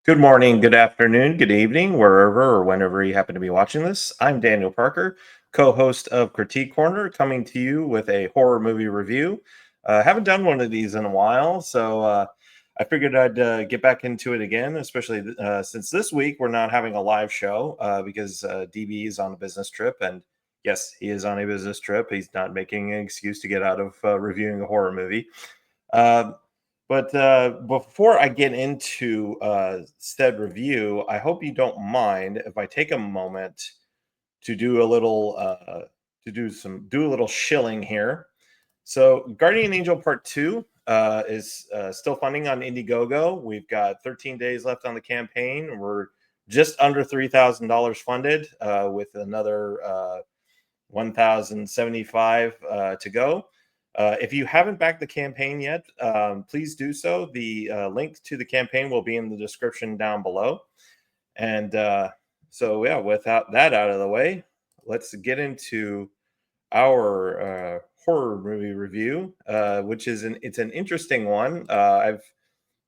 Good morning, good afternoon, good evening, wherever or whenever you happen to be watching this. I'm Daniel Parker, co host of Critique Corner, coming to you with a horror movie review. Haven't done one of these in a while, so I figured I'd get back into it again, especially since this week we're not having a live show because DB is on a business trip. And yes, he is on a business trip. He's not making an excuse to get out of reviewing a horror movie. Uh, but before I get into said review, I hope you don't mind if I take a moment to do a little do a little shilling here. So, Guardian Angel Part Two is still funding on Indiegogo. We've got 13 days left on the campaign. We're just under $3,000 funded, with another 1,075 to go. If you haven't backed the campaign yet, please do so. The link to the campaign will be in the description down below. And so, yeah, without that out of the way, let's get into our horror movie review, which is it's an interesting one. I've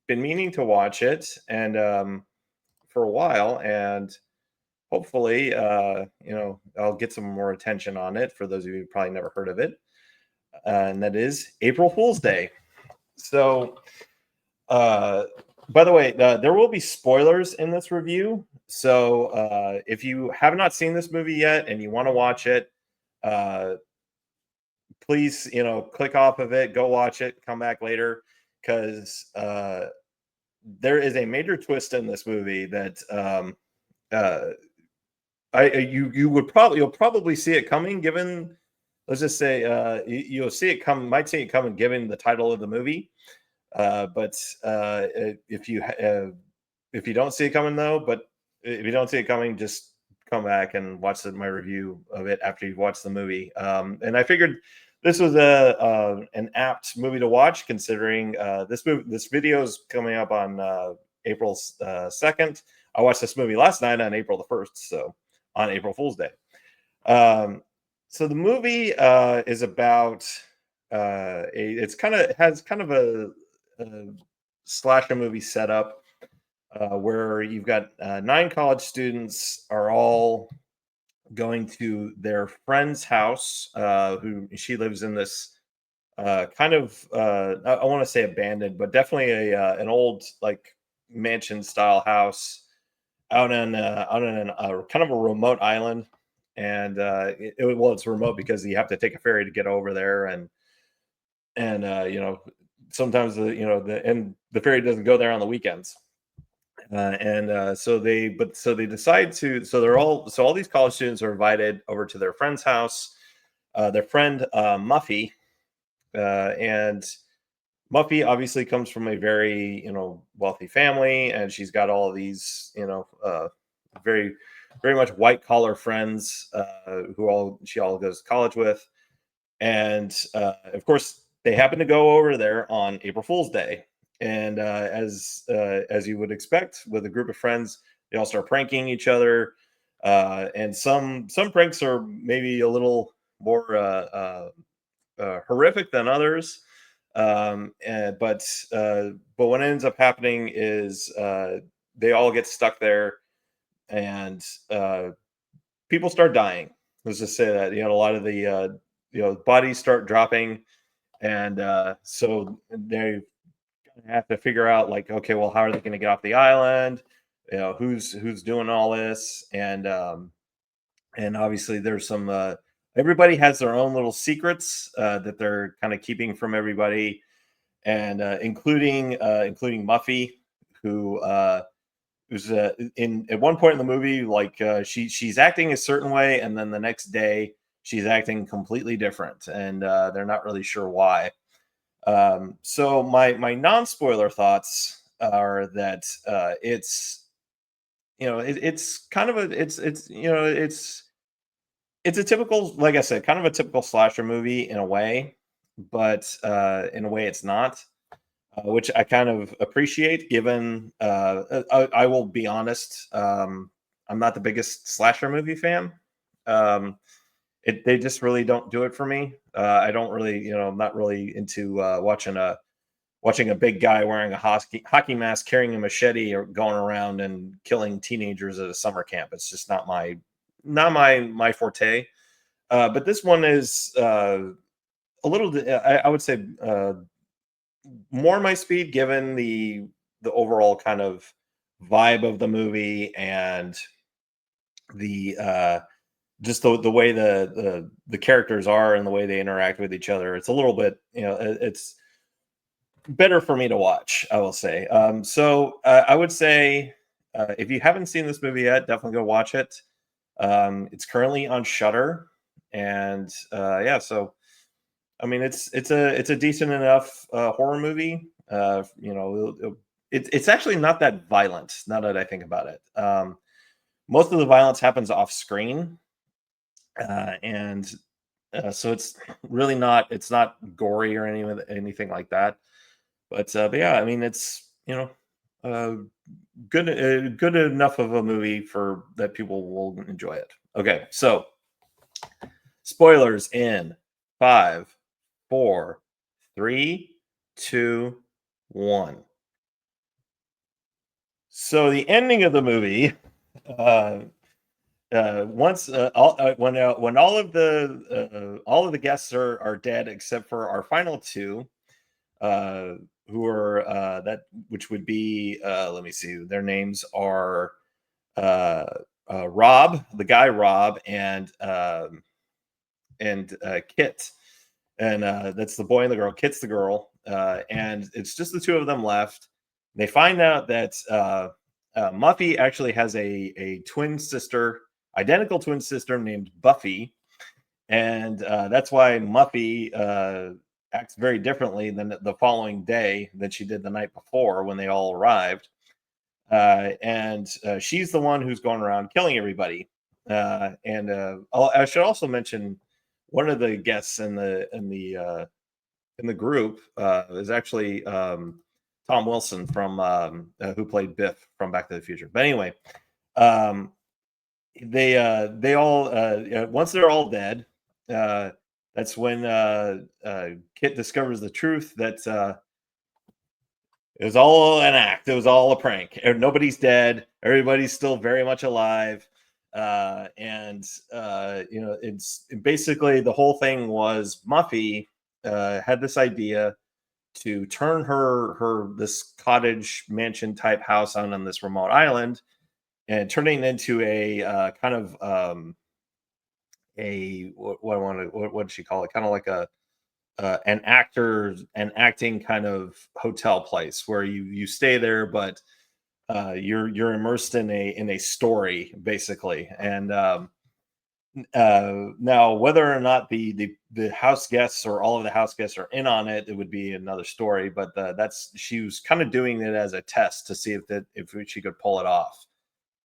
been meaning to watch it and for a while, and hopefully, I'll get some more attention on it for those of you who probably never heard of it, and that is April Fool's Day. So, uh, by the way, there will be spoilers in this review. So, if you have not seen this movie yet and you want to watch it, uh, please, click off of it, go watch it, come back later, because there is a major twist in this movie that uh, you'll probably see it coming, given, let's just say, you'll see it come, might see it coming given the title of the movie. But if you don't see it coming though, but if you don't see it coming, just come back and watch my review of it after you've watched the movie. And I figured this was an apt movie to watch, considering this video is coming up on April 2nd. I watched this movie last night on April the 1st, so on April Fool's Day. So the movie is about has kind of a slasher movie setup, where you've got 9 college students are all going to their friend's house, who she lives in this kind of I want to say abandoned, but definitely an old, like, mansion style house out in a kind of a remote island. And well, it's remote because you have to take a ferry to get over there. And sometimes the ferry doesn't go there on the weekends. So they decide to, so all these college students are invited over to their friend's house. Their friend, Muffy, and Muffy obviously comes from a very, wealthy family, and she's got all of these, very, very much white collar friends, who she all goes to college with. And of course, they happen to go over there on April Fool's Day. And as you would expect with a group of friends, they all start pranking each other. And some pranks are maybe a little more horrific than others. But what ends up happening is they all get stuck there, and people start dying. Let's just say that, a lot of the bodies start dropping. And so they have to figure out, like, okay, well, how are they going to get off the island? Who's doing all this? And obviously there's some everybody has their own little secrets that they're kind of keeping from everybody, and including Muffy, who who's in at one point in the movie, like, she's acting a certain way, and then the next day she's acting completely different, and they're not really sure why. So my non-spoiler thoughts are that it's kind of it's a typical, like I said, kind of a typical slasher movie in a way, but in a way it's not, which I kind of appreciate. Given, I will be honest, I'm not the biggest slasher movie fan. Um, they just really don't do it for me. I don't really, I'm not really into watching watching a big guy wearing a hockey mask, carrying a machete, or going around and killing teenagers at a summer camp. It's just not my forte. But this one is a little. I would say more my speed, given the overall kind of vibe of the movie and the just the way the characters are and the way they interact with each other. It's a little bit, it's better for me to watch, I will say. So I would say if you haven't seen this movie yet, definitely go watch it. It's currently on Shutter, and yeah, so I mean, it's a decent enough horror movie. It's actually not that violent. Now that I think about it, most of the violence happens off screen, and so it's really not. It's not gory or anything like that. But yeah, I mean, it's uh, good enough of a movie for that people will enjoy it. Okay, so spoilers in 5, 4, 3, 2, 1. So the ending of the movie, uh, once when all of the guests are dead except for our final two, uh, who are that which would be let me see, their names are uh, Rob, the guy Rob, and Kit, and that's the boy and the girl. Kit's the girl, and it's just the two of them left. They find out that Muffy actually has a twin sister, identical twin sister named Buffy, and that's why Muffy acts very differently than the following day than she did the night before when they all arrived. And she's the one who's going around killing everybody. And I should also mention one of the guests in the group is actually Tom Wilson from who played Biff from Back to the Future. But anyway, um, they all once they're all dead, uh, that's when Kit discovers the truth that it was all an act. It was all a prank. Nobody's dead. Everybody's still very much alive. And it's basically the whole thing was Muffy had this idea to turn her this cottage mansion type house on this remote island and turning it into a kind of a what did she call it? Kind of like a an acting kind of hotel place where you stay there, but you're immersed in a story basically. And now whether or not the house guests or all of the house guests are in on it, it would be another story. But that's she was kind of doing it as a test to see if she could pull it off.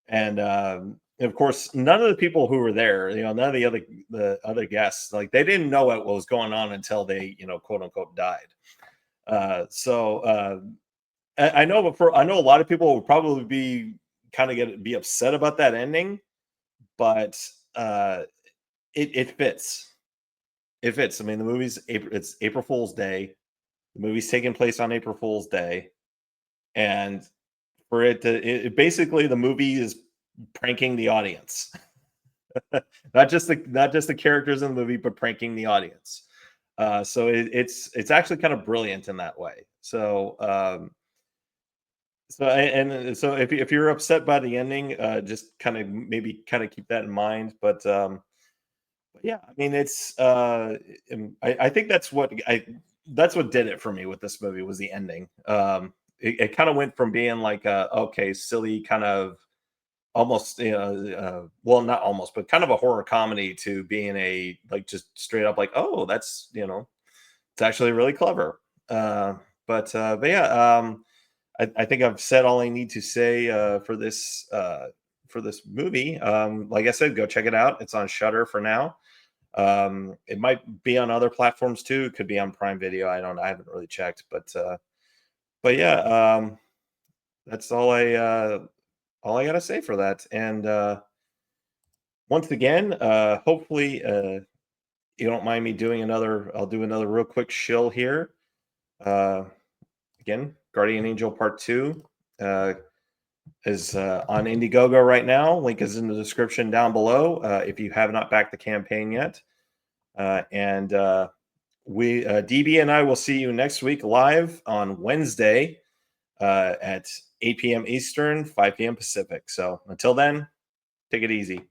And of course, none of the people who were there, none of the other guests, like they didn't know what was going on until they, quote unquote, died. So I know, I know a lot of people would probably be kind of be upset about that ending, but it fits. It fits. I mean, the movie's it's April Fool's Day. The movie's taking place on April Fool's Day, and for basically the movie is pranking the audience. not just the characters in the movie, but pranking the audience. So it's actually kind of brilliant in that way. So if you're upset by the ending, just maybe keep that in mind. But yeah, I mean I think that's what did it for me with this movie was the ending. It kind of went from being like okay, silly kind of almost well, not almost, but kind of a horror comedy to being a like just straight up like, oh, that's it's actually really clever. But yeah, I think I've said all I need to say for this movie. Like I said, go check it out. It's on Shutter for now. It might be on other platforms too. It could be on Prime Video. I haven't really checked, but yeah, that's all I gotta say for that. And once again, hopefully you don't mind me doing another. I'll do another real quick shill here. Uh, again, Guardian Angel Part 2 is on Indiegogo right now. Link is in the description down below if you have not backed the campaign yet. DB and I will see you next week live on Wednesday at 8 p.m. Eastern, 5 p.m. Pacific. So until then, take it easy.